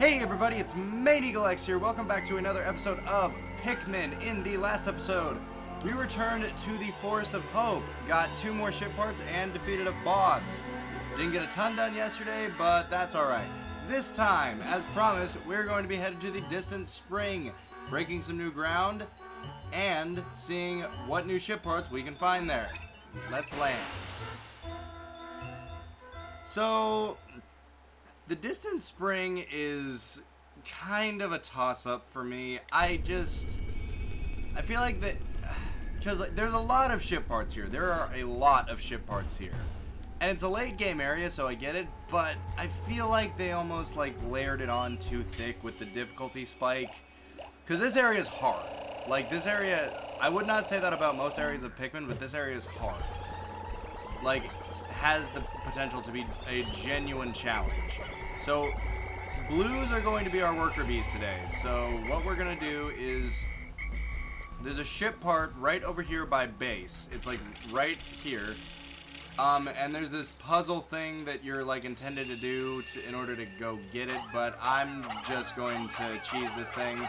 Hey everybody, it's Main Eagle X here. Welcome back to another episode of Pikmin. In the last episode, we returned to the Forest of Hope, got 2 more ship parts, and defeated a boss. Didn't get a ton done yesterday, but that's alright. This time, as promised, we're going to be headed to the distant spring, breaking some new ground, and seeing what new ship parts we can find there. Let's land. So, the distant spring is kind of a toss-up for me. I feel like that, because there's a lot of ship parts here. There are a lot of ship parts here. And it's a late game area, so I get it, but I feel like they almost layered it on too thick with the difficulty spike. Because this area is hard. Like, this area, I would not say that about most areas of Pikmin, but this area is hard. Like, has the potential to be a genuine challenge. So, blues are going to be our worker bees today. So, what we're going to do is, there's a ship part right over here by base. It's like right here. And there's this puzzle thing that you're intended to do in order to go get it, but I'm just going to cheese this thing.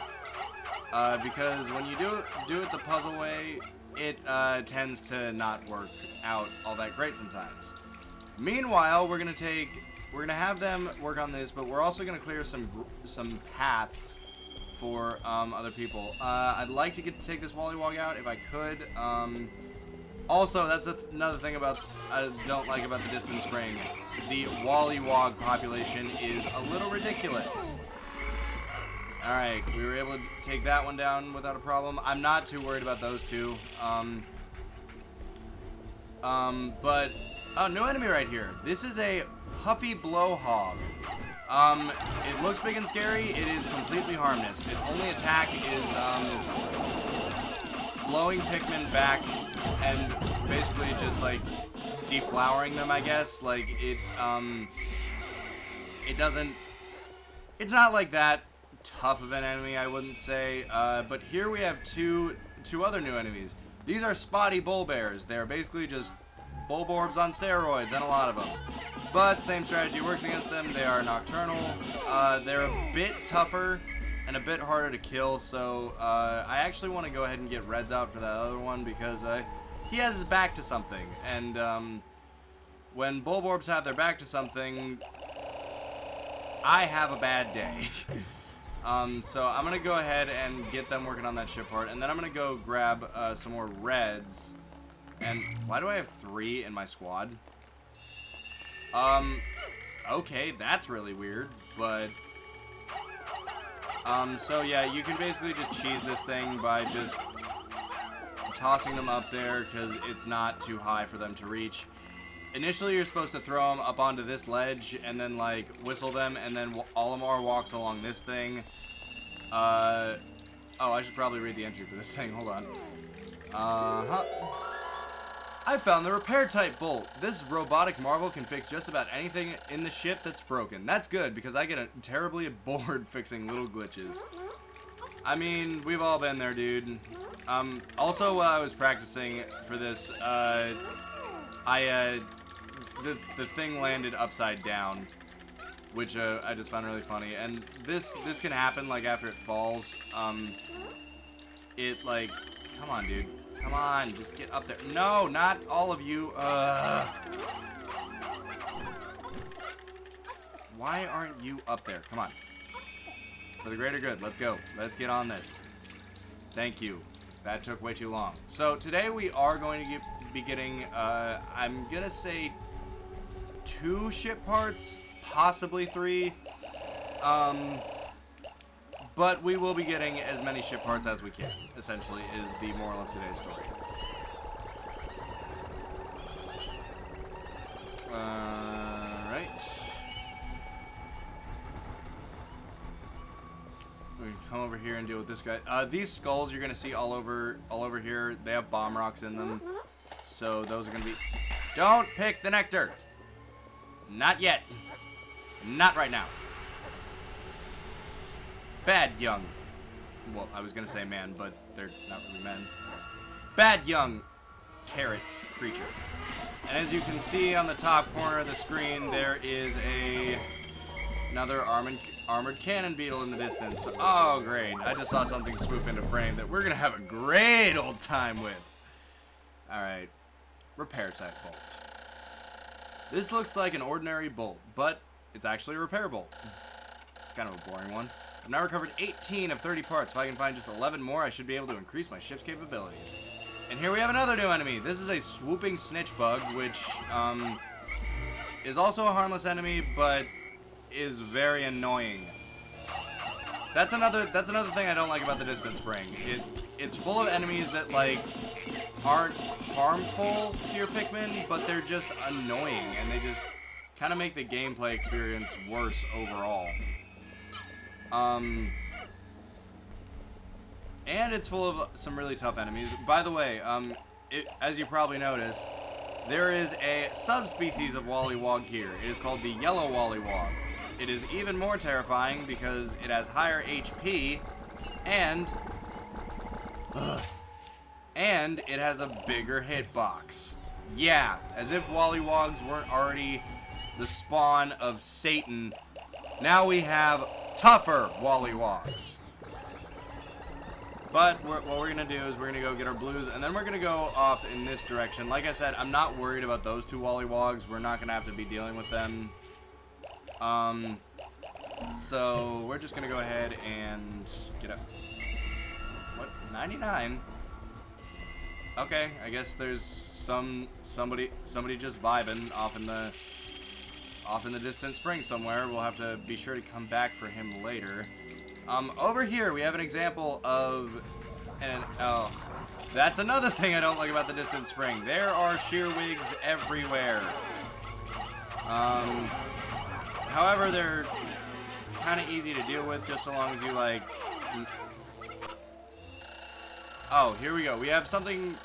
Because when you do it the puzzle way, it tends to not work out all that great sometimes. Meanwhile, we're gonna have them work on this, but we're also gonna clear some paths for other people. I'd like to take this Wollywog out if I could. Also, that's another thing I don't like about the distant spring. The Wollywog population is a little ridiculous. Alright, we were able to take that one down without a problem. I'm not too worried about those two. But oh, new enemy right here. This is a Puffy Blowhog. It looks big and scary. It is completely harmless. Its only attack is blowing Pikmin back and basically just deflowering them, I guess. It's not like that tough of an enemy, I wouldn't say. But here we have two other new enemies. These are Spotty Bull Bears. They're basically just Bulborbs on steroids, and a lot of them. But same strategy works against them. They are nocturnal. They're a bit tougher and a bit harder to kill, so I actually want to go ahead and get Reds out for that other one because he has his back to something. And when Bulborbs have their back to something, I have a bad day. So I'm going to go ahead and get them working on that ship part, and then I'm going to go grab some more Reds. And why do I have 3 in my squad? Okay, that's really weird, but so yeah, you can basically just cheese this thing by just tossing them up there because it's not too high for them to reach. Initially, you're supposed to throw them up onto this ledge and then whistle them, and then Olimar walks along this thing. Oh, I should probably read the entry for this thing. Hold on. I found the repair type bolt. This robotic marvel can fix just about anything in the ship that's broken. That's good because I get terribly bored fixing little glitches. I mean, we've all been there, dude. Also, while I was practicing for this, the thing landed upside down, which I just found really funny. And this can happen after it falls. Come on, dude. Come on, just get up there. No, not all of you. Why aren't you up there? Come on. For the greater good, let's go. Let's get on this. Thank you. That took way too long. So today we are going to be getting, I'm gonna say 2 ship parts, possibly 3. But we will be getting as many ship parts as we can, essentially, is the moral of today's story. Right. We can come over here and deal with this guy. These skulls you're gonna see all over here, they have bomb rocks in them. So those are gonna be... Don't pick the nectar! Not yet. Not right now. Bad young. Well, I was gonna say man, but they're not really men. Bad young carrot creature. And as you can see on the top corner of the screen, there is a Another armored cannon beetle in the distance. Oh, great. I just saw something swoop into frame that we're going to have a great old time with. Alright. Repair type bolt. This looks like an ordinary bolt, but it's actually a repair bolt. It's kind of a boring one. I've now recovered 18 of 30 parts. If I can find just 11 more, I should be able to increase my ship's capabilities. And here we have another new enemy. This is a swooping snitch bug, which is also a harmless enemy, but is very annoying. That's another thing I don't like about the distance spring. It's full of enemies that like aren't harmful to your Pikmin, but they're just annoying, and they just kind of make the gameplay experience worse overall. And it's full of some really tough enemies. By the way, as you probably noticed, there is a subspecies of Wollywog here. It is called the Yellow Wollywog. It is even more terrifying because it has higher HP and it has a bigger hitbox. Yeah, as if Wollywogs weren't already the spawn of Satan. Now we have tougher Wollywogs. But what we're going to do is we're going to go get our blues, and then we're going to go off in this direction. Like I said, I'm not worried about those two Wollywogs. We're not going to have to be dealing with them. So we're just going to go ahead and get up. What? 99? Okay, I guess there's somebody just vibing off in the distant spring somewhere. We'll have to be sure to come back for him later. Over here we have an example of oh, that's another thing I don't like about the distant spring. There are shearwigs everywhere. However, they're kind of easy to deal with just so long as you like. Oh, here we go. We have something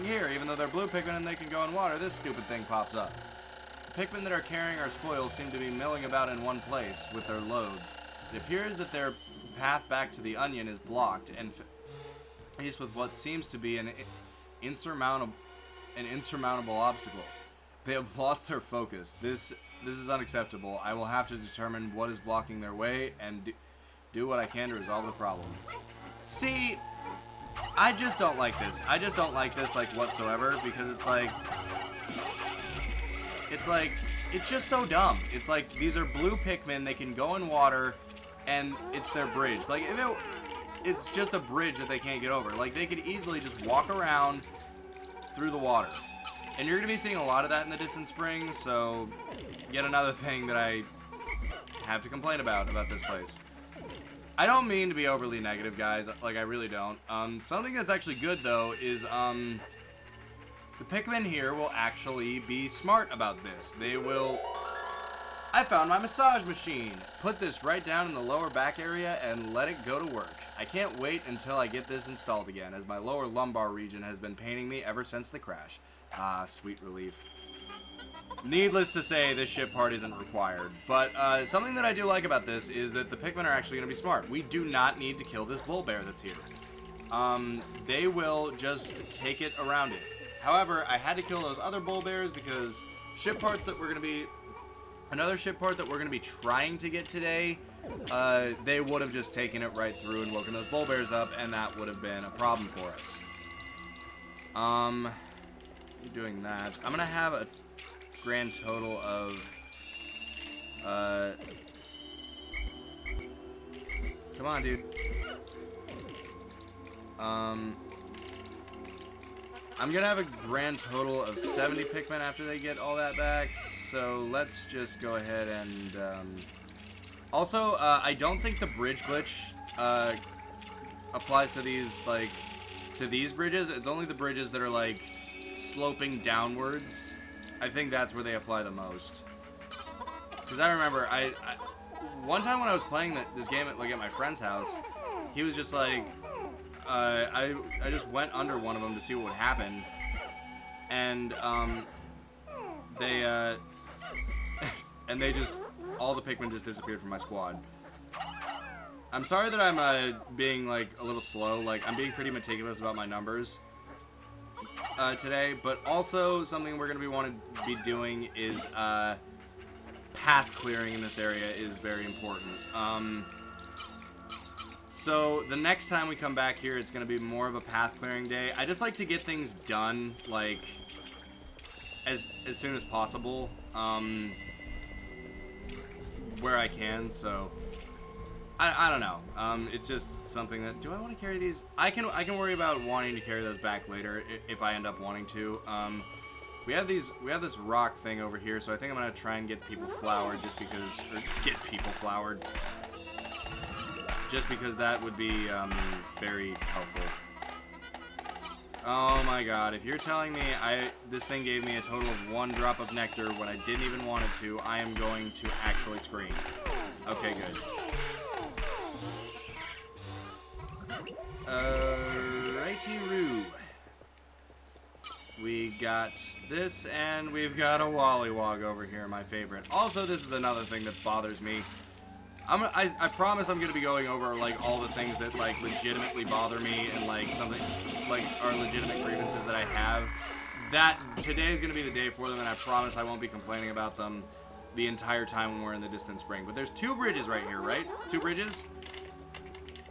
here. Even though they're blue Pikmin and they can go in water, this stupid thing pops up. The Pikmin that are carrying our spoils seem to be milling about in one place with their loads. It appears that their path back to the onion is blocked, and faced with what seems to be an insurmountable obstacle. They have lost their focus. This is unacceptable. I will have to determine what is blocking their way and do what I can to resolve the problem. See, I just don't like this. I just don't like this like whatsoever because it's just so dumb. It's like these are blue Pikmin. They can go in water, and it's their bridge. Like if it's just a bridge that they can't get over. Like they could easily just walk around through the water. And you're going to be seeing a lot of that in the distant spring, so yet another thing that I have to complain about this place. I don't mean to be overly negative, guys. Like, I really don't. Something that's actually good, though, is the Pikmin here will actually be smart about this. They will... I found my massage machine. Put this right down in the lower back area and let it go to work. I can't wait until I get this installed again, as my lower lumbar region has been paining me ever since the crash. Ah, sweet relief. Needless to say, this ship part isn't required, but something that I do like about this is that the Pikmin are actually going to be smart. We do not need to kill this bull bear that's here. They will just take it around it. However, I had to kill those other bull bears because ship parts that we're going to be... Another ship part that we're going to be trying to get today, they would have just taken it right through and woken those bull bears up, and that would have been a problem for us. Doing that. I'm going to have a grand total of come on, dude. I'm gonna have a grand total of 70 Pikmin after they get all that back, so let's just go ahead and also I don't think the bridge glitch applies to these, like, to these bridges. It's only the bridges that are like sloping downwards. I think that's where they apply the most. Because I remember, one time when I was playing this game at my friend's house, he was just like, I just went under one of them to see what would happen, and they just, all the Pikmin just disappeared from my squad. I'm sorry that I'm being like a little slow. Like, I'm being pretty meticulous about my numbers today, but also something we're going to be doing is path clearing in this area is very important. So the next time we come back here, it's going to be more of a path clearing day. I just like to get things done, like, as soon as possible, where I can, so I don't know. It's just something that, do I want to carry these? I can worry about wanting to carry those back later if I end up wanting to. We have this rock thing over here, so I think I'm gonna try and get people flowered just because that would be very helpful. Oh my god, if you're telling me this thing gave me a total of 1 drop of nectar when I didn't even want it to, I am going to actually scream. Okay, good. Righty-roo. We got this, and we've got a Wollywog over here, my favorite. Also, this is another thing that bothers me. I promise I'm gonna be going over like all the things that like legitimately bother me and like something like are legitimate grievances that I have. That today is gonna be the day for them, and I promise I won't be complaining about them the entire time when we're in the distant spring. But there's 2 bridges right here, right? 2 bridges,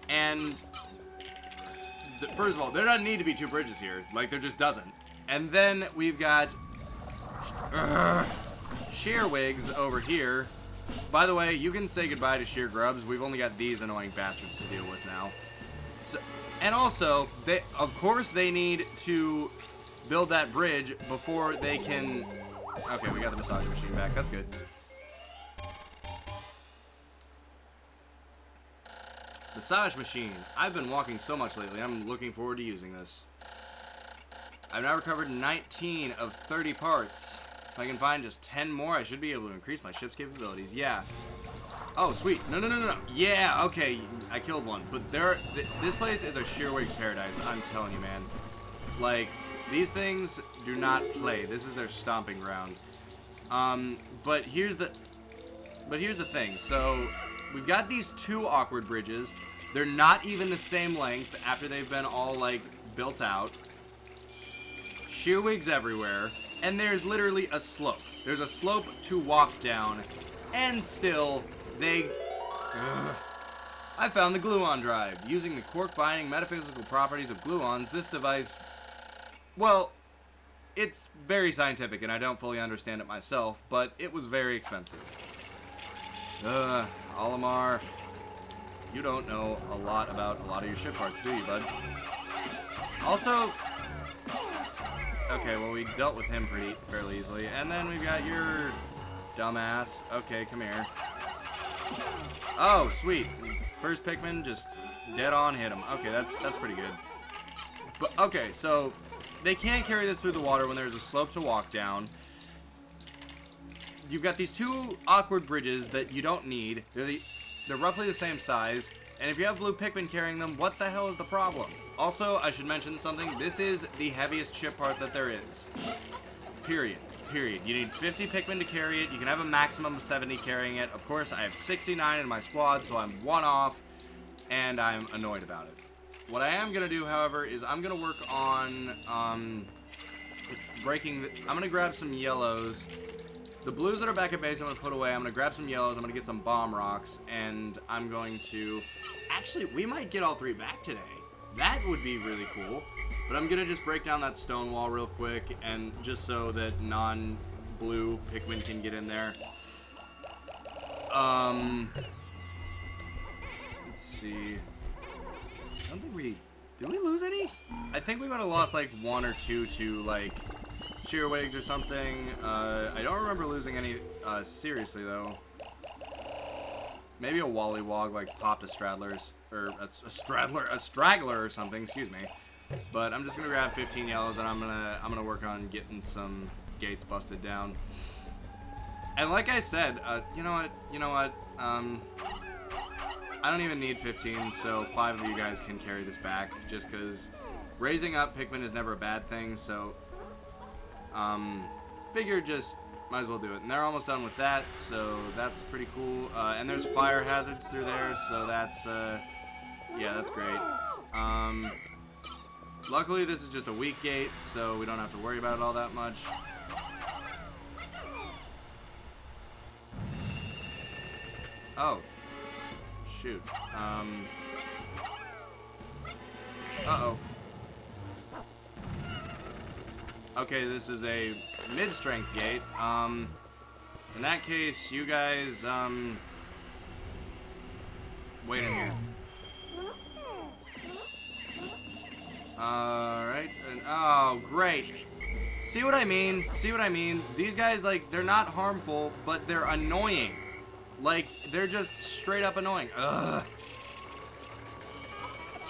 and first of all, there doesn't need to be 2 bridges here. Like there just doesn't. And then we've got Shearwigs over here. By the way, you can say goodbye to Sheer Grubs. We've only got these annoying bastards to deal with now. So, and also, of course they need to build that bridge before they can... Okay, we got the massage machine back. That's good. Massage machine. I've been walking so much lately. I'm looking forward to using this. I've now recovered 19 of 30 parts. If I can find just 10 more, I should be able to increase my ship's capabilities. Yeah. Oh, sweet. No. Yeah, okay. I killed one. But this place is a Shearwig's paradise. I'm telling you, man. Like, these things do not play. This is their stomping ground. But here's the thing. So, we've got these 2 awkward bridges. They're not even the same length after they've been all, like, built out. Shearwigs everywhere. And there's literally a slope. There's a slope to walk down. And still, I found the gluon drive. Using the quark-binding metaphysical properties of gluons, this device... Well, it's very scientific, and I don't fully understand it myself, but it was very expensive. Olimar, you don't know a lot about a lot of your ship parts, do you, bud? Also... Okay, well, we dealt with him fairly easily. And then we've got your dumbass. Okay, come here. Oh, sweet. First Pikmin, just dead on hit him. Okay, that's pretty good. But, okay, so they can't carry this through the water when there's a slope to walk down. You've got these 2 awkward bridges that you don't need. They're roughly the same size. And if you have blue Pikmin carrying them, what the hell is the problem? Also, I should mention something. This is the heaviest ship part that there is. Period. You need 50 Pikmin to carry it. You can have a maximum of 70 carrying it. Of course, I have 69 in my squad, so I'm 1 off, and I'm annoyed about it. What I am going to do, however, is I'm going to work on I'm going to grab some yellows. The blues that are back at base, I'm going to put away. I'm going to grab some yellows. I'm going to get some bomb rocks. And I'm going to... Actually, we might get all 3 back today. That would be really cool. But I'm going to just break down that stone wall real quick. And just so that non-blue Pikmin can get in there. Let's see. I don't think we... Did we lose any? I think we might have lost like 1 or 2 to like Shearwigs or something. I don't remember losing any seriously though. Maybe a Wollywog like popped a Straddler's or a straggler or something. Excuse me. But I'm just gonna grab 15 yellows and I'm gonna work on getting some gates busted down. And like I said, you know what? I don't even need 15, so 5 of you guys can carry this back, just because raising up Pikmin is never a bad thing, so, figured just might as well do it. And they're almost done with that, so that's pretty cool. And there's fire hazards through there, so that's, yeah, that's great. Luckily, this is just a weak gate, so we don't have to worry about it all that much. Oh. Shoot. Uh-oh. Okay, this is a mid-strength gate. In that case, you guys, wait in here. Alright. Oh, great. See what I mean? See what I mean? These guys, like, they're not harmful, but they're annoying. Like, they're just straight up annoying. Ugh.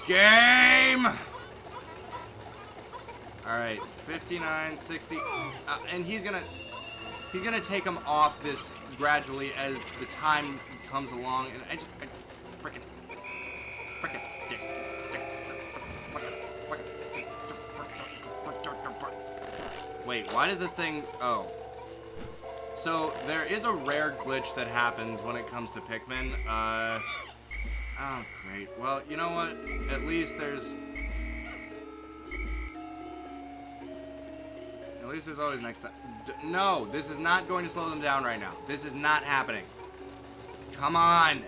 Game! Alright, 59, 60. And he's gonna take him off this gradually as the time comes along. And I frickin' wait, why does this thing... Oh. So, there is a rare glitch that happens when it comes to Pikmin. Oh, great. Well, you know what? At least there's always next time. No, this is not going to slow them down right now. This is not happening. Come on.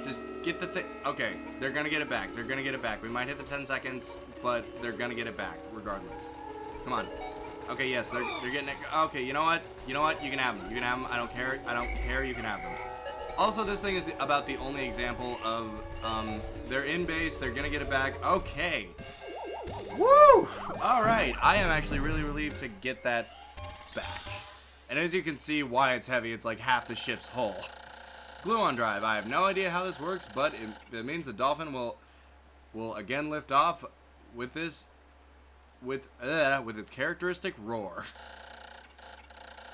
Just get the thing. Okay, they're going to get it back. They're going to get it back. We might hit the 10 seconds, but they're going to get it back regardless. Come on. Okay, yes, they're getting it. Okay, you know what? You know what? You can have them. You can have them. I don't care. I don't care. You can have them. Also, this thing is about the only example of, they're in base. They're going to get it back. Okay. Woo! Alright, I am actually really relieved to get that back. And as you can see why it's heavy, it's like half the ship's hull. Glue on drive. I have no idea how this works, but it means the dolphin will again lift off with this, with its characteristic roar.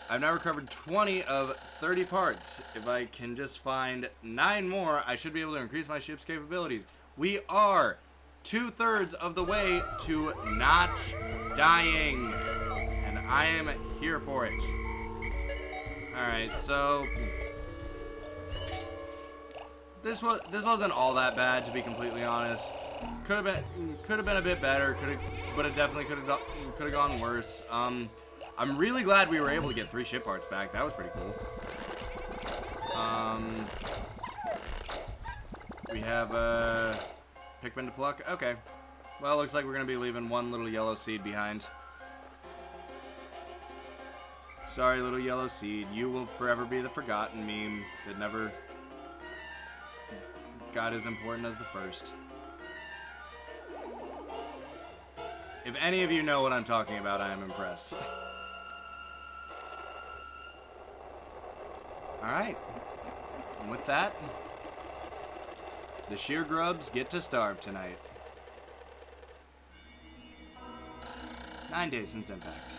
I've now recovered 20 of 30 parts. If I can just find 9 more, I should be able to increase my ship's capabilities. We are 2/3 of the way to not dying, and I am here for it. Alright, so this wasn't all that bad, to be completely honest. Could have been a bit better, but it definitely could have gone worse. I'm really glad we were able to get 3 ship parts back. That was pretty cool. We have Pikmin to pluck? Okay. Well, it looks like we're going to be leaving one little yellow seed behind. Sorry, little yellow seed. You will forever be the forgotten meme that never got as important as the first. If any of you know what I'm talking about, I am impressed. Alright. And with that, the sheer grubs get to starve tonight. 9 days since impact.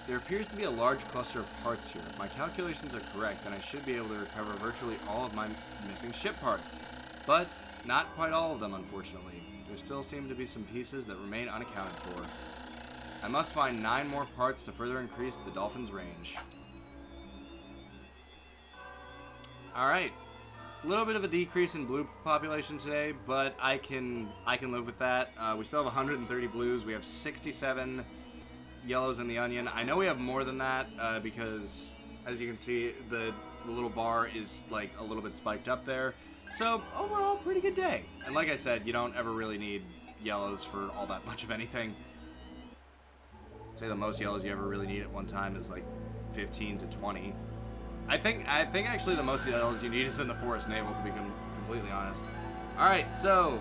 There appears to be a large cluster of parts here. If my calculations are correct, then I should be able to recover virtually all of my missing ship parts. But not quite all of them, unfortunately. There still seem to be some pieces that remain unaccounted for. I must find 9 more parts to further increase the dolphin's range. Alright. A little bit of a decrease in blue population today, but I can live with that. We still have 130 blues. We have 67 yellows in the onion. I know we have more than that because, as you can see, the little bar is like a little bit spiked up there. So overall, pretty good day. And like I said, you don't ever really need yellows for all that much of anything. Say the most yellows you ever really need at one time is like 15 to 20. I think actually the most yellows you need is in the Forest Naval, to be completely honest. Alright, so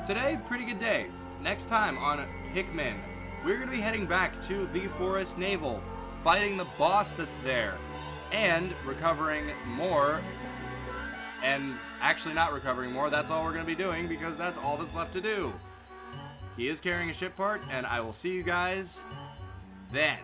today, pretty good day. Next time on Pikmin, we're going to be heading back to the Forest Naval, fighting the boss that's there, and recovering more, and actually not recovering more. That's all we're going to be doing, because that's all that's left to do. He is carrying a ship part, and I will see you guys then.